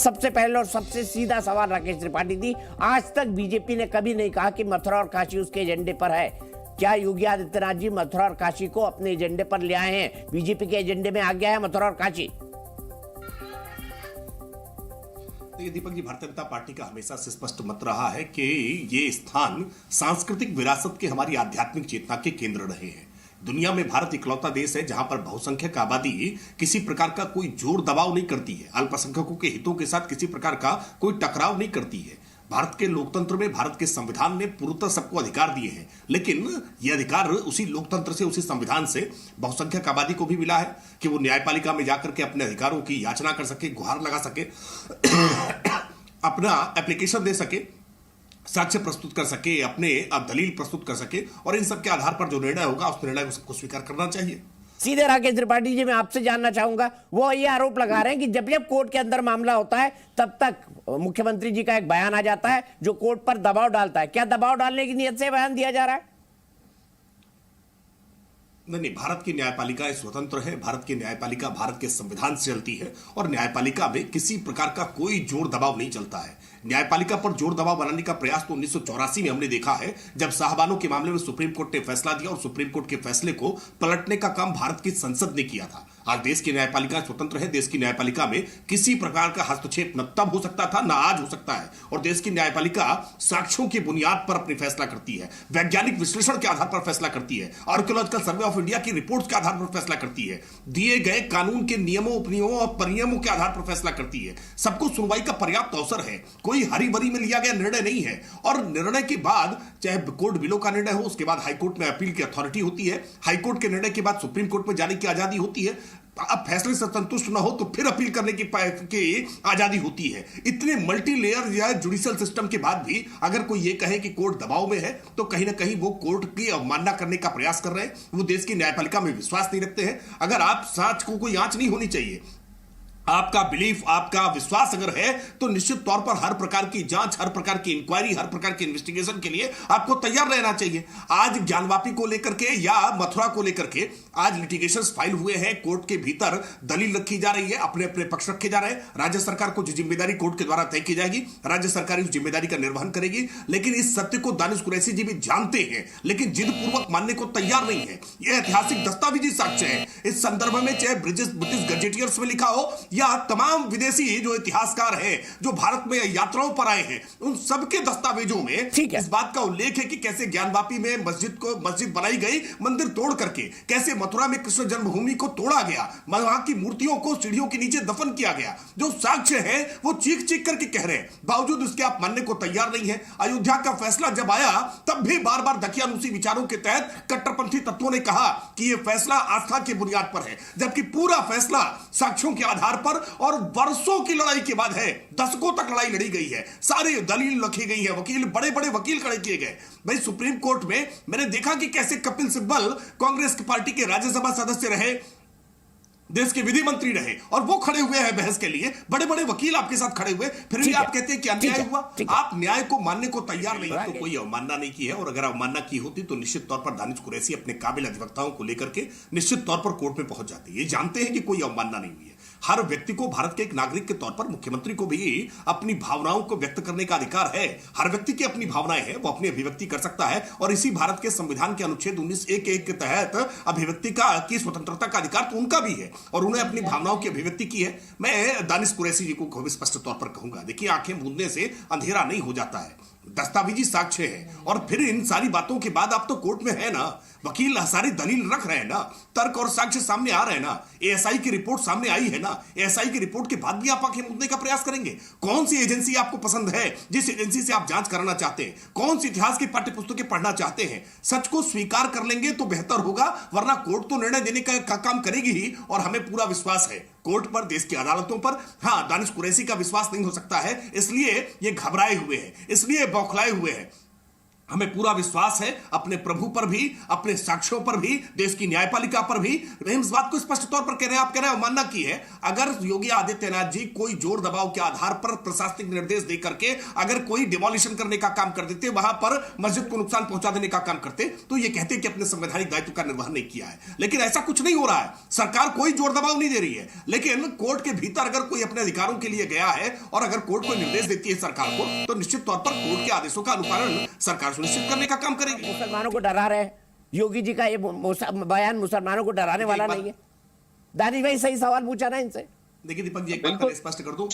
सबसे पहले और सबसे सीधा सवाल राकेश त्रिपाठी जी, आज तक बीजेपी ने कभी नहीं कहा कि मथुरा और काशी उसके एजेंडे पर है। क्या योगी आदित्यनाथ जी मथुरा और काशी को अपने एजेंडे पर ले आए हैं? बीजेपी के एजेंडे में आ गया है मथुरा और काशी? देखिए दीपक जी, भारतीय जनता पार्टी का हमेशा से स्पष्ट मत रहा है कि ये स्थान सांस्कृतिक विरासत के, हमारी आध्यात्मिक चेतना के केंद्र रहे हैं। दुनिया में भारत इकलौता देश है जहां पर बहुसंख्यक आबादी किसी प्रकार का कोई जोर दबाव नहीं करती है, अल्पसंख्यकों के हितों के साथ किसी प्रकार का कोई टकराव नहीं करती है। भारत के लोकतंत्र में, भारत के संविधान ने पूर्णतः सबको अधिकार दिए हैं, लेकिन ये अधिकार उसी लोकतंत्र से, उसी संविधान से बहुसंख्यक आबादी को भी मिला है कि वो न्यायपालिका में जाकर के अपने अधिकारों की याचना कर सके, गुहार लगा सके, अपना एप्लीकेशन दे सके, साक्ष्य प्रस्तुत कर सके, अपने दलील प्रस्तुत कर सके, और इन सब के आधार पर जो निर्णय होगा उस निर्णय को सबको स्वीकार करना चाहिए। सीधे राकेश त्रिपाठी जी, मैं आपसे जानना चाहूंगा, वो ये आरोप लगा रहे हैं कि जब जब कोर्ट के अंदर मामला होता है तब तक मुख्यमंत्री जी का एक बयान आ जाता है जो कोर्ट पर दबाव डालता है। क्या दबाव डालने की नियत से बयान दिया जा रहा है? नहीं, भारत की न्यायपालिका स्वतंत्र है। भारत की न्यायपालिका भारत के संविधान से चलती है और न्यायपालिका में किसी प्रकार का कोई जोर दबाव नहीं चलता है। न्यायपालिका पर जोर दबाव बनाने का प्रयास तो 1984 में हमने देखा है, जब साहबानों के मामले में सुप्रीम कोर्ट ने फैसला दिया और सुप्रीम कोर्ट के फैसले को पलटने का काम भारत की संसद ने किया था। आज देश की न्यायपालिका स्वतंत्र है। देश की न्यायपालिका में किसी प्रकार का हस्तक्षेप न तब हो सकता था, न आज हो सकता है। और देश की न्यायपालिका साक्ष्यों की बुनियाद पर अपनी फैसला करती है, वैज्ञानिक विश्लेषण के आधार पर फैसला करती है, आर्कियोलॉजिकल सर्वे ऑफ इंडिया की रिपोर्ट्स के आधार पर फैसला करती है, दिए गए कानून के नियमों, उपनियमों और परिनियमों के आधार पर फैसला करती है। सबको सुनवाई का पर्याप्त अवसर है, कोई हरी भरी में लिया गया निर्णय नहीं है। और निर्णय के बाद चाहे कोर्ट बिलो का निर्णय हो, उसके बाद हाईकोर्ट में अपील की अथॉरिटी होती है, हाईकोर्ट के निर्णय के बाद सुप्रीम कोर्ट में जाने की आजादी होती है। अब फैसले से संतुष्ट ना हो तो फिर अपील करने की आजादी होती है। इतने मल्टी लेयर या जुडिशियल सिस्टम के बाद भी अगर कोई ये कहे कि कोर्ट दबाव में है, तो कहीं ना कहीं वो कोर्ट की अवमानना करने का प्रयास कर रहे हैं। वो देश की न्यायपालिका में विश्वास नहीं रखते हैं। अगर आप सच को कोई आंच नहीं होनी चाहिए, आपका बिलीफ, आपका विश्वास अगर है, तो निश्चित तौर पर हर प्रकार की जांच, हर प्रकार की इंक्वायरी, हर प्रकार की इन्वेस्टिगेशन के लिए आपको तैयार रहना चाहिए। आज ज्ञानवापी को लेकर के या मथुरा को लेकर के आज लिटिगेशंस फाइल हुए हैं, कोर्ट के भीतर दलील रखी जा रही है, अपने अपने पक्ष रखे जा रहे हैं। राज्य सरकार को जो जिम्मेदारी कोर्ट के द्वारा तय की जाएगी, राज्य सरकार उस जिम्मेदारी का निर्वहन करेगी। लेकिन इस सत्य को दानिश कुरैशी जी भी जानते हैं, लेकिन जिद पूर्वक मानने को तैयार नहीं है। यह ऐतिहासिक दस्तावेजी साक्ष्य है। इस संदर्भ में चाहे ब्रिटिश गजेटियर्स में लिखा हो या तमाम विदेशी जो इतिहासकार हैं, जो भारत में यात्राओं पर आए हैं, उन सबके दस्तावेजों में इस बात का उल्लेख है कि कैसे ज्ञानवापी में मस्जिद बनाई गई, मंदिर तोड़ करके, कैसे मथुरा में कृष्ण जन्मभूमि को तोड़ा गया, वहां की मूर्तियों को सीढ़ियों के नीचे दफन किया गया। जो साक्ष्य है वो चीख चीख करके कह रहे हैं, बावजूद उसके आप मानने को तैयार नहीं है। अयोध्या का फैसला जब आया तब भी बार बार दकियानूसी विचारों के तहत कट्टरपंथी तत्वों ने कहा कि यह फैसला आस्था की बुनियाद पर है, जबकि पूरा फैसला साक्ष्यों के आधार पर और वर्षों की लड़ाई के बाद है। दशकों तक लड़ाई लड़ी गई है, सारे दलील रखी गई है, वकील, बड़े बड़े वकील खड़े किए गए। भाई सुप्रीम कोर्ट में मैंने देखा कि कैसे कपिल सिब्बल कांग्रेस की पार्टी के राज्यसभा सदस्य रहे, देश के विधि मंत्री रहे, और वो खड़े हुए हैं बहस के लिए, बड़े बड़े वकील आपके साथ खड़े हुए, फिर भी आप कहते हैं कि अन्याय हुआ। आप न्याय को मानने को तैयार नहीं है, तो कोई अवमानना नहीं की है। और अगर अवमानना की होती तो निश्चित तौर पर दानिश कुरैशी अपने काबिल अधिवक्ताओं को लेकर के निश्चित तौर पर कोर्ट में पहुंच जाते हैं। ये जानते हैं कि कोई अवमानना नहीं हुई है। हर व्यक्ति को, भारत के एक नागरिक के तौर पर, मुख्यमंत्री को भी अपनी भावनाओं को व्यक्त करने का अधिकार है। हर व्यक्ति की अपनी भावनाएं हैं, वो अपनी अभिव्यक्ति कर सकता है, और इसी भारत के संविधान के अनुच्छेद 19(1)(1) के तहत अभिव्यक्ति की स्वतंत्रता का अधिकार तो उनका भी है, और उन्हें अपनी भावनाओं की अभिव्यक्ति की है। मैं दानिश कुरैशी जी को स्पष्ट तौर पर कहूंगा, देखिए आंखें मूंदने से अंधेरा नहीं हो जाता है, दस्तावेजी साक्ष्य है। और फिर इन सारी बातों के बाद आप तो कोर्ट में है ना, वकील सारी दलील रख रहे हैं ना, तर्क और साक्ष्य सामने आ रहे हैं ना, एएसआई की रिपोर्ट सामने आई है ना, एएसआई की रिपोर्ट के बाद भी आप आंखें मूंदने का प्रयास करेंगे। कौन सी एजेंसी आपको पसंद है जिस एजेंसी से आप जांच कराना चाहते हैं? कौन सी इतिहास की पाठ्य पुस्तकें पढ़ना चाहते हैं? सच को स्वीकार कर लेंगे तो बेहतर होगा, वरना कोर्ट तो निर्णय देने का काम करेगी ही, और हमें पूरा विश्वास है कोर्ट पर, देश की अदालतों पर। हाँ, दानिश कुरैशी का विश्वास नहीं हो सकता है, इसलिए ये घबराए हुए हैं, इसलिए बौखलाए हुए हैं। हमें पूरा विश्वास है अपने प्रभु पर भी, अपने साक्ष्यों पर भी, देश की न्यायपालिका पर भी। हम इस बात को स्पष्ट तौर पर कह रहे हैं, आप कह रहे हैं अवमानना की है। अगर योगी आदित्यनाथ जी कोई जोर दबाव के आधार पर प्रशासनिक निर्देश दे करके अगर कोई डिमोलिशन करने का काम कर देते, वहां पर मस्जिद को नुकसान पहुंचा देने का काम करते, तो ये कहते कि अपने संवैधानिक दायित्व का निर्वहन नहीं किया है। लेकिन ऐसा कुछ नहीं हो रहा है, सरकार कोई जोर दबाव नहीं दे रही है। लेकिन कोर्ट के भीतर अगर कोई अपने अधिकारों के लिए गया है और अगर कोर्ट कोई निर्देश देती है सरकार को, तो निश्चित तौर पर कोर्ट के आदेशों का अनुपालन सरकार सुनिश्चित करने का काम करेगी। मुसलमानों को डरा रहे हैं। योगी जी का ये बयान मुसलमानों को डराने वाला नहीं है। दानिश भाई सही सवाल पूछा ना इनसे। देखिए दीपक जी, एक बात मैं स्पष्ट कर दूं,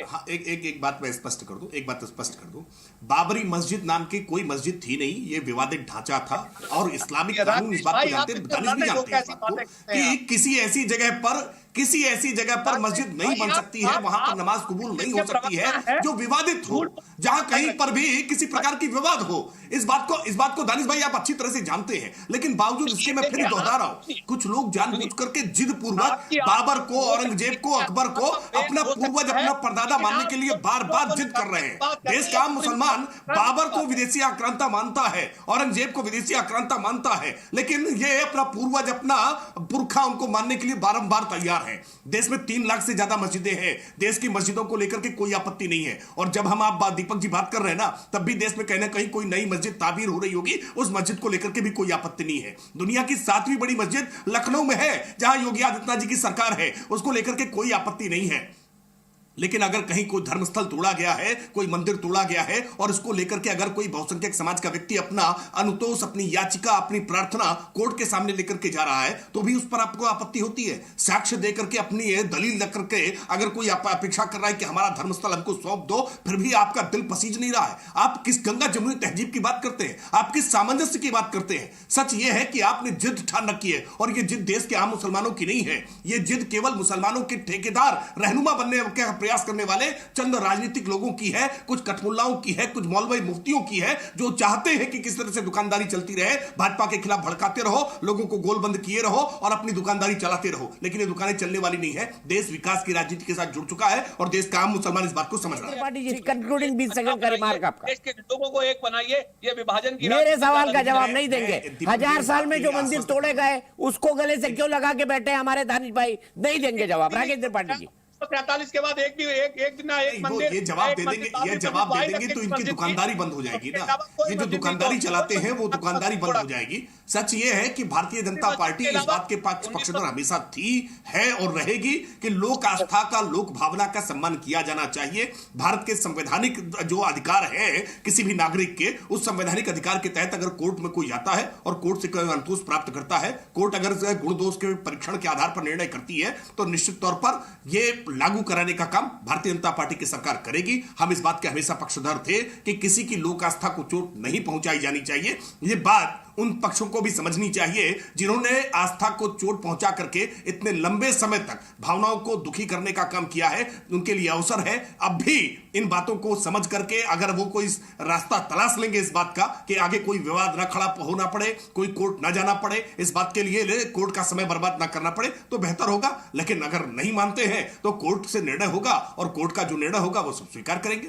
हाँ, एक बात मैं स्पष्ट कर दूं, एक बात स्पष्ट कर दूं। बाबरी मस्जिद नाम की कोई मस्जिद थी नहीं, ये विवादित ढांचा था। और इस्लामिक कानून इस बात को जानते हैं, दानिश भी जानते हैं इस बात को, कि किसी ऐसी जगह पर मस्जिद नहीं बन सकती है, वहां पर नमाज कबूल नहीं हो सकती है जो विवादित हो, जहां कहीं पर भी किसी प्रकार की विवाद हो। इस बात को दानिश भाई आप अच्छी तरह से जानते हैं। लेकिन बावजूद इसके मैं फिर दोहरा रहा हूं, कुछ लोग जानबूझ करके जिद पूर्वक बाबर को, औरंगजेब को, अकबर को अपना पूर्वज, अपना परदादा मानने के लिए बार बार जिद कर रहे हैं। देश का आम मुसलमान बाबर को विदेशी आक्रांता मानता है, औरंगजेब को विदेशी आक्रांता मानता है, लेकिन ये अपना पूर्वज, अपना पुरखा उनको मानने के लिए बारंबार तैयार है। देश में 3 लाख से ज्यादा मस्जिदें हैं। देश की मस्जिदों को लेकर के कोई आपत्ति नहीं है। और जब हम आप दीपक जी बात कर रहे हैं ना, तब भी देश में कहीं ना कहीं कोई नई मस्जिद ताबीर हो रही होगी, उस मस्जिद को लेकर के भी कोई आपत्ति नहीं है। दुनिया की 7वीं बड़ी मस्जिद लखनऊ में है, जहां योगी आदित्यनाथ जी की सरकार है, उसको लेकर के कोई आपत्ति नहीं है। लेकिन अगर कहीं कोई धर्मस्थल तोड़ा गया है, कोई मंदिर तोड़ा गया है, और इसको लेकर के अगर कोई बहुसंख्यक समाज का व्यक्ति अपना अनुतोष, अपनी याचिका, अपनी प्रार्थना कोर्ट के सामने लेकर के जा रहा है, तो भी उस पर आपको आपत्ति होती है। साक्ष्य देकर के, अपनी दलील लेकर के अगर कोई अपेक्षा कर रहा है कि हमारा धर्मस्थल हमको सौंप दो, फिर भी आपका दिल पसीज नहीं रहा है। आप किस गंगा जमुनी तहजीब की बात करते हैं? आप किस सामंजस्य की बात करते हैं? सच यह है कि आपने जिद ठान रखी है, और यह जिद देश के आम मुसलमानों की नहीं है। यह जिद केवल मुसलमानों के ठेकेदार, रहनुमा बनने के प्रयास करने वाले चंद राजनीतिक लोगों की है, कुछ कठमुल्लाओं की है, कुछ मौलवी मुफ्तियों की है, जो चाहते हैं कि किस तरह से दुकानदारी चलती रहे, भाजपा के खिलाफ भड़काते रहो, लोगों को गोलबंद किए रहो और अपनी दुकानदारी चलाते रहो। लेकिन ये दुकानें चलने वाली नहीं है। देश विकास की राजनीति के साथ जुड़ चुका है और देश का आम मुसलमान इस बात को समझ रहा है। कंक्लूडिंग 20 सेकंड का रिमार्क आपका। देश के लोगों को एक बनाइए, ये विभाजन की मेरे सवाल का जवाब नहीं देंगे। 1000 साल में जो मंदिर तोड़े गए, उसको गले से क्यों लगा के बैठे हमारे दानिश भाई? नहीं देंगे जवाब। राकेश त्रिपाठी जी, 43 के बाद एक दिन एक मंदिर, ये जवाब दे देंगे तो इनकी दुकानदारी बंद हो जाएगी ना। ये जो दुकानदारी चलाते हैं वो दुकानदारी बंद हो जाएगी। सच ये है कि भारतीय जनता पार्टी इस बात के पक्षधर हमेशा थी, है और रहेगी कि लोक आस्था का, लोक भावना का सम्मान किया जाना चाहिए। भारत के संवैधानिक जो अधिकार है किसी भी नागरिक के, उस संवैधानिक अधिकार के तहत अगर कोर्ट में कोई जाता है और कोर्ट से कोई अंतोष प्राप्त करता है, कोर्ट अगर गुण दोष के परीक्षण के आधार पर निर्णय करती है, तो निश्चित तौर पर यह लागू कराने का काम भारतीय जनता पार्टी की सरकार करेगी। हम इस बात के हमेशा पक्षधर थे कि किसी की लोक आस्था को चोट नहीं पहुंचाई जानी चाहिए। ये बात उन पक्षों को भी समझनी चाहिए जिन्होंने आस्था को चोट पहुंचा करके इतने लंबे समय तक भावनाओं को दुखी करने का काम किया है। उनके लिए अवसर है अब भी इन बातों को समझ करके, अगर वो कोई रास्ता तलाश लेंगे इस बात का कि आगे कोई विवाद ना खड़ा होना पड़े, कोई कोर्ट ना जाना पड़े, इस बात के लिए कोर्ट का समय बर्बाद ना करना पड़े, तो बेहतर होगा। लेकिन अगर नहीं मानते हैं तो कोर्ट से निर्णय होगा और कोर्ट का जो निर्णय होगा वो सब स्वीकार करेंगे।